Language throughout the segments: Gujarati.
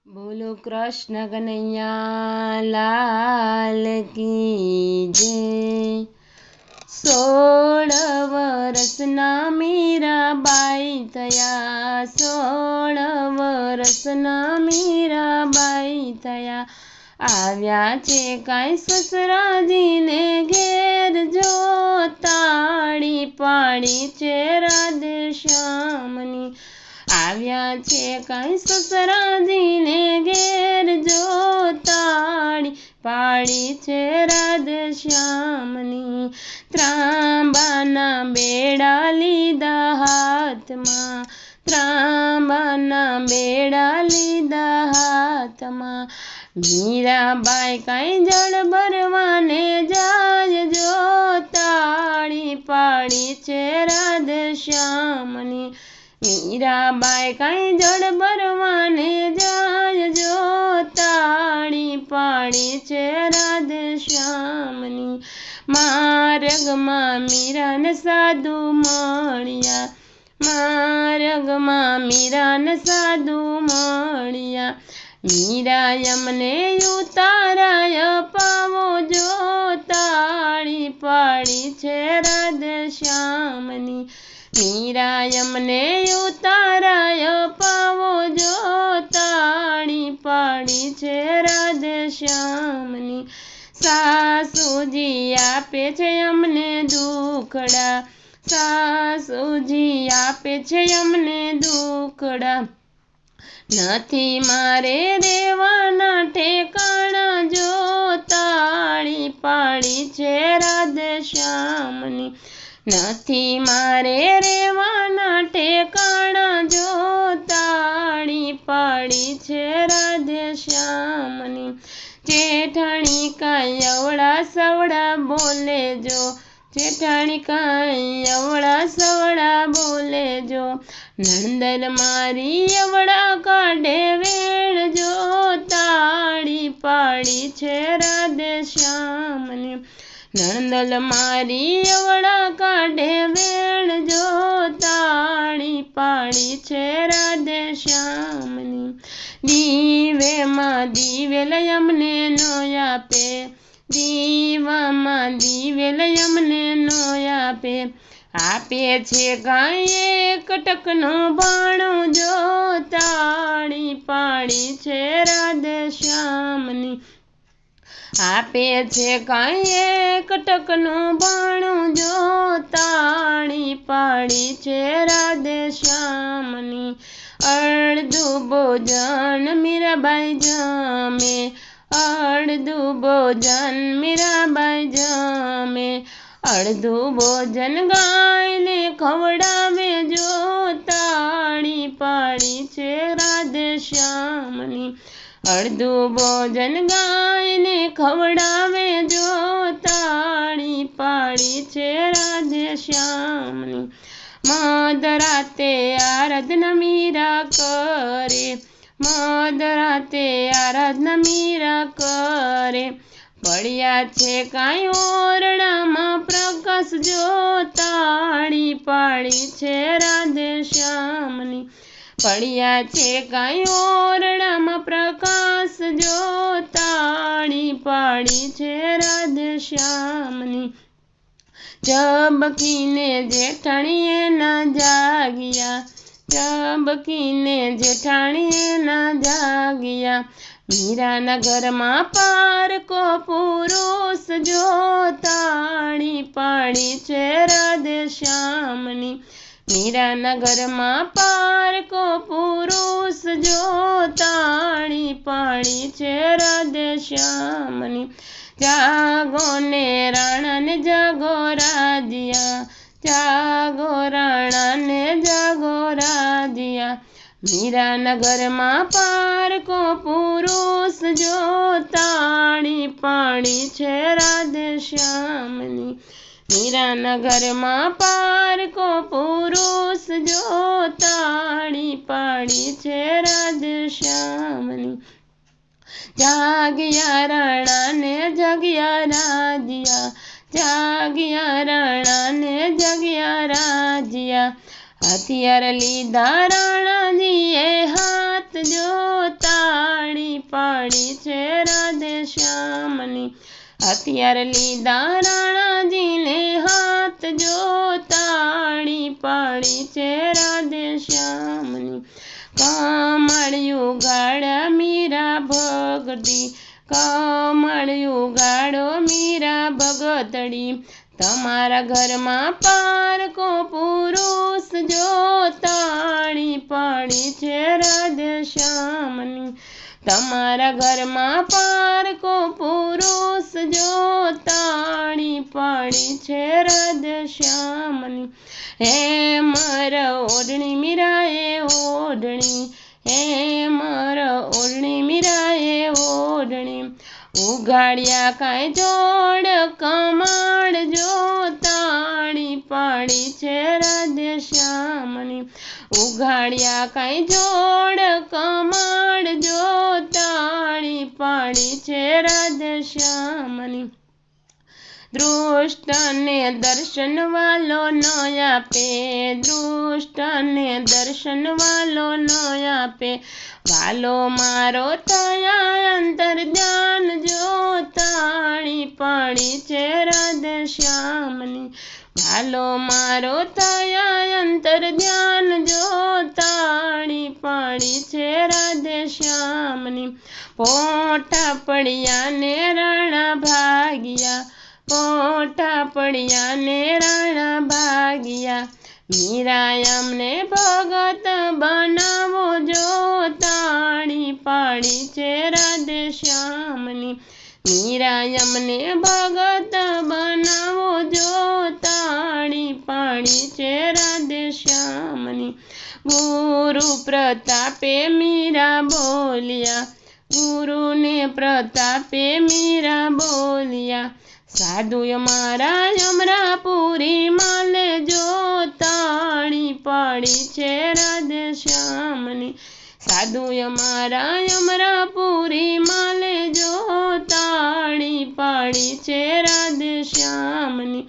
बोलो कृष्ण कन्हैया लाल की जय। 16 વર્ષના મીરાબાઈ થયા, 16 વર્ષના મીરાબાઈ થયા। આવ્યા છે કાંઈ સસરાજીને ઘેર, જો તાળી પાડી છે રાધે શ્યામની। આવ્યા છે કાંઈ સસરાજીને ઘેર, જો તાળી પાડી છે રાધે શ્યામની। ત્રાંબાના બેડા લીધા હાથમાં, ત્રાંબાના બેડા લીધા હાથમાં। મીરાબાઈ કાંઈ જળ ભરવાને જાય, જો તાળી પાડી છે રાધે શ્યામની। મીરાબાઈ કાંઈ જળ ભરવાને જાય, જો તાળી પાડી છે રાધે શ્યામની। માર્ગમાં મીરાને સાધુ મળ્યા, માર્ગમાં મીરાને સાધુ મળ્યા। મીરા યમને ઉતારાય પાવો, જો તાળી પાડી છે રાધે શ્યામની। મીરા યમને ઉતારાય પાવો, જો તાળી પાડી છે રાધે શ્યામની। સાસુજી આપે છે અમને દુખડા, સાસુજી આપે છે અમને દુખડા। નથી મારે રેવાના ઠેકાણા, જો તાળી પાડી છે રાધે શ્યામની। નથી મારે રેવાના ઠેકાણા, જો તાળી પાડી છે રાધે શ્યામની। જેઠાણી કાંઈ અવળા સવળા બોલે જો, જેઠાણી કાંઈ અવળા સવળા બોલે જો। નણંદ મારી અવળા કાઢે વેણ, જો તાળી પાડી છે રાધે શ્યામની। નણંદ મારી અવળા કાઢે વેણ, જો તાળી પાડી છે રાધે શ્યામની। દીવેમાં દિવેલ અમને નો આપે, દીવામાં દિવેલ અમને નો આપે। આપે છે કાંઈ એક ટકનો ભાણો, જો તાળી પાડી છે રાધે શ્યામની। આપે છે કાંઈ એક ટકનો ભાણો, જો તાળી પાડી છે રાધે શ્યામની। અડધું ભોજન મીરાબાઈ જમે, અડધું ભોજન મીરાબાઈ જમે। અડધું ભોજન ગાયને ખવડાવે, જો તાળી પાડી છે રાધે શ્યામની। અડધું ભોજન ગાયને ખવડાવે, જો તાળી પાડી છે રાધે શ્યામની। મધરાતે આરાધના મીરા કરે, મધરાતે આરાધના મીરા કરે। પડ્યા છે કાંઈ ઓરડામાં પ્રકાશ, જો તાળી પાડી છે રાધે શ્યામની। પડ્યા છે કાંઈ ઓરડામાં પ્રકાશ, જો તાળી પાડી છે રાધે શ્યામની। ઝબકીને જેઠાણીએ ના જાગ્યા, ઝબકીને જેઠાણીએ ના જાગ્યા। મીરાના ઘરમાં પારકો પુરુષ, જો તાળી પાડી છે રાધે શ્યામની। મીરાના ઘરમાં પારકો પુરુષ, જો તાળી પાડી છે રાધે શ્યામની। જાગો ને રાણા ને જાગો રાજ્યા, જાગો રાણા ને જાગો રાજ્યા। મીરાના ઘરમાં પારકો પુરુષ, જો તાળી પાડી છે રાધે શ્યામની। મીરાના ઘરમાં પારકો પુરુષ, જો તાળી પાડી છે રાધે શ્યામની। જાગ્યા રાણા ને જાગ્યા રાજ્યા, જાગ્યા રાણા ને જાગ્યા રાજ્યા। હથિયાર લીધા રાણાજીએ હાથ જો તાળી પાડી છે રાધે શ્યામની। હથિયાર લીધા રાણાજીને હાથ જો તાળી પાડી છે રાધે શ્યામની। કમળિયું ગાળ્યા મીરા ભગતી, કમળિયું ગાળો મીરા ભગતડી। તમારા ઘરમાં પારકો પુરુષ જો તાળી પાડી છે રાધે શ્યામની। તમારા ઘરમાં પારકો પુરુષ જો તાળી પાડી છે રાધે શ્યામની। હેમર ઓઢણી મીરાએ ઓઢણી, હેમર ઓઢણી મીરાએ ઓઢણી। ઉઘાડ્યા કાંઈ જોડ કમાડ જો તાળી પાડી છે રાધે શ્યામની। ઉઘાડ્યા કાંઈ જોડ કમાડ જો તાળી પાડી છે રાધે શ્યામની। દૃષ્ટને દર્શન વાલો ન આપે, દૃષ્ટને દર્શન વાલો ન આપે। વાલો મારો થયા અંતર ધ્યાન જો તાળી પાડી છે રાધે શ્યામની। વાલો મારો થયા અંતર ધ્યાન જો તાળી પાડી છે રાધે શ્યામની। પોઠા પડ્યા ને રાણા ભાગ્યા, પોઠા પડ્યા ને રાણા ભાગ્યા। મીરા અમને ભગત બનાવો જો તાળી પાડી છે રાધે શ્યામની। મીરા અમને ભગત બનાવો જો તાળી પાડી છે રાધે શ્યામની। ગુરુ પ્રતાપે મીરા બોલ્યા, ગુરુને પ્રતાપે મીરા બોલ્યા। સાધુ અમારા અમરાપુરી માલે જો તાળી પાડી છે રાધે શ્યામની। સાધુ અમારા અમરાપુરી માલે જો તાળી પાડી છે રાધે શ્યામની।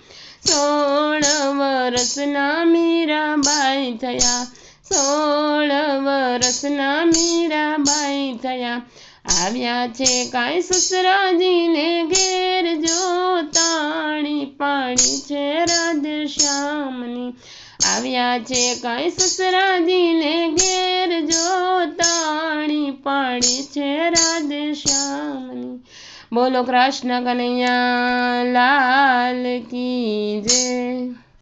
16 વર્ષના મીરાબાઈ થયા, 16 વર્ષના મીરાબાઈ થયા। આવ્યા છે કાંઈ સસરાજીને ઘેર જો તાળી પાડી છે રાધે શ્યામની। આવ્યા છે કાંઈ સસરાજીને ઘેર જો તાળી પાડી છે રાધે શ્યામની। બોલો કૃષ્ણ કનૈયા લાલ કી જય।